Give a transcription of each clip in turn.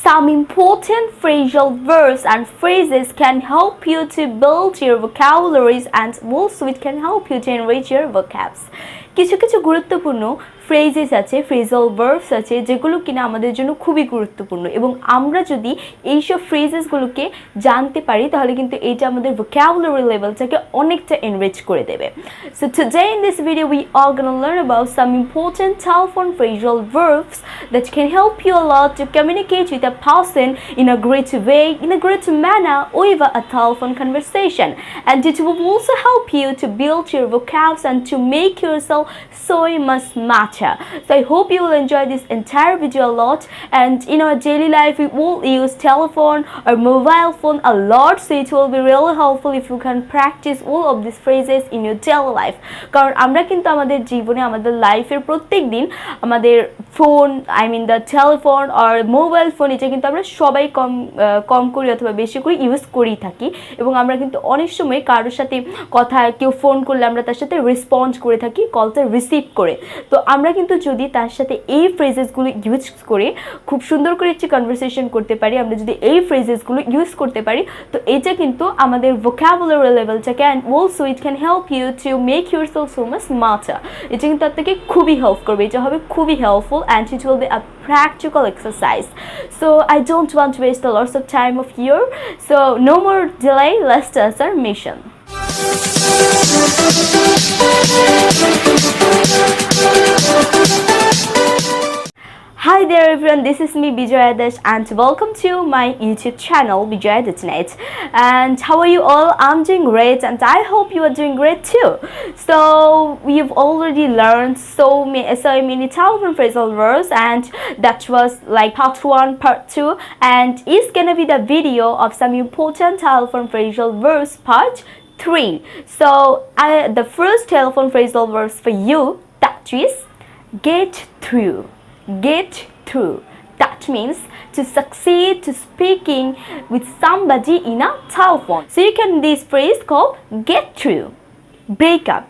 some important phrasal verbs and phrases can help you to build your vocabularies and also it can help you to enrich your vocabs. কিছু কিছু গুরুত্বপূর্ণ phrases আছে, phrasal verbs আছে যেগুলো কিনা আমাদের জন্য খুবই গুরুত্বপূর্ণ এবং আমরা যদি এইসব ফ্রেজেসগুলোকে জানতে পারি তাহলে কিন্তু এটা আমাদের vocabulary লেভেলটাকে অনেকটা এনরিচ করে দেবে. So today in this video we are going to learn about some important telephone phrasal verbs that can help you a lot to communicate with a person in a great way, in a great manner over a telephone conversation, and it will also help you to build your vocabs and to make yourself so much smarter. So I hope you will enjoy this entire video a lot, and in our daily life we will use telephone or mobile phone a lot, so it will be really helpful if you can practice all of these phrases in your daily life. কারণ আমরা কিন্তু আমাদের জীবনে আমাদের লাইফের প্রত্যেক দিন আমাদের ফোন দ্য টেলিফোন আর মোবাইল ফোন এটা কিন্তু আমরা সবাই কম করি অথবা বেশি করে ইউজ করেই থাকি এবং আমরা কিন্তু অনেক সময় কারোর সাথে কথা কেউ ফোন করলে আমরা তার সাথে রেসপন্স করে থাকি, কলটা রিসিভ করে। তো আমরা কিন্তু যদি তার সাথে এই ফ্রেজেসগুলো ইউজ করে খুব সুন্দর করে একটি কনভারসেশন করতে পারি, আমরা যদি এই ফ্রেজেসগুলো ইউজ করতে পারি তো এটা কিন্তু আমাদের vocabulary লেভেলটাকে and also it can help you to make yourself so much smarter. এটা কিন্তু আপনাকে খুবই হেল্প করবে, এটা হবে খুবই helpful and it will be a practical exercise. So I don't want to waste a lot of time of you, so no more delay, let's start our mission. Hi there everyone, this is me Bijaya Dash and welcome to my YouTube channel Bijaya.net. And how are you all? I'm doing great and I hope you are doing great too. So we've already learned so many telephone phrasal verbs, and that was like part 1, part 2, and it's gonna be the video of some important telephone phrasal verbs part 3. So the first telephone phrasal verbs for you, that is get through. Get through. That means to succeed to speaking with somebody in a telephone. So you can this phrase called get through. Break up.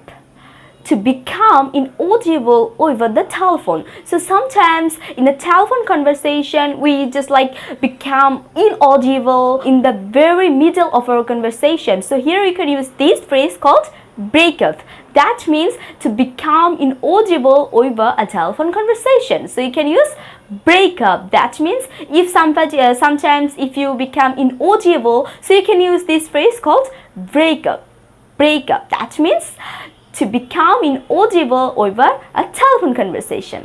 To become inaudible over the telephone. So sometimes in a telephone conversation we just like become inaudible in the very middle of our conversation. So here you can use this phrase called break up. That means to become inaudible over a telephone conversation. So you can use break up. That means if somebody sometimes if you become inaudible, so you can use this phrase called break up. Break up. That means to become inaudible over a telephone conversation.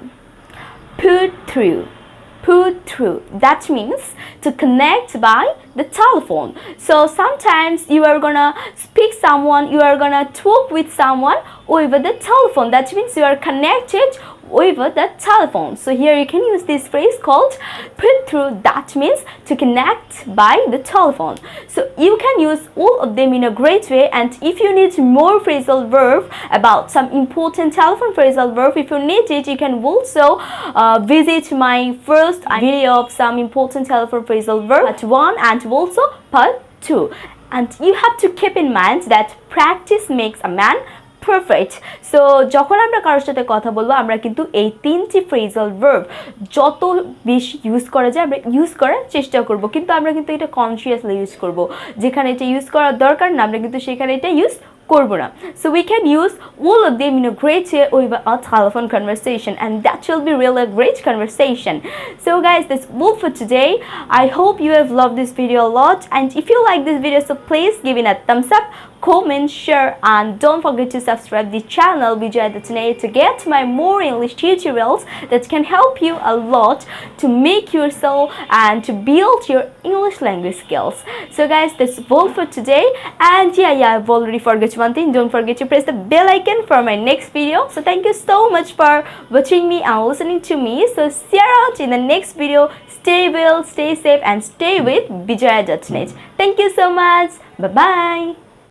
Put through. Put through. That means to connect by the telephone. So sometimes you are gonna speak someone, you are gonna talk with someone over the telephone. That means you are connected over the telephone. So here you can use this phrase called put through. That means to connect by the telephone. So you can use all of them in a great way, and if you need more phrasal verb about some important telephone phrasal verb, if you need it, you can also visit my first video of some important telephone phrasal verb part 1 and also part 2. And you have to keep in mind that practice makes a man perfect. So যখন আমরা কারোর সাথে কথা বলবো আমরা কিন্তু এই 3টি ফ্রেজাল ভার্ব যত বেশি ইউজ করা যায় আমরা ইউজ করার চেষ্টা করব, কিন্তু আমরা কিন্তু এটা কনসিয়াসলি ইউজ করব। যেখানে এটা ইউজ করার দরকার না আমরা কিন্তু সেখানে এটা ইউজ করব না। So we can use all of them in a great way over a telephone conversation, and that will be really a great conversation. So guys, that's all for today. I hope you have loved this video a lot, and if you like this video, so please give it a thumbs up, comment, share, and don't forget to subscribe the channel Bijaya.net to get my more English tutorials that can help you a lot to make yourself and to build your English language skills. So guys, that's all for today, and yeah, I've already forgot one thing. Don't forget to press the bell icon for my next video. So thank you so much for watching me and listening to me. So see you around in the next video. Stay well, stay safe, and stay with Bijaya.net. Thank you so much. Bye bye.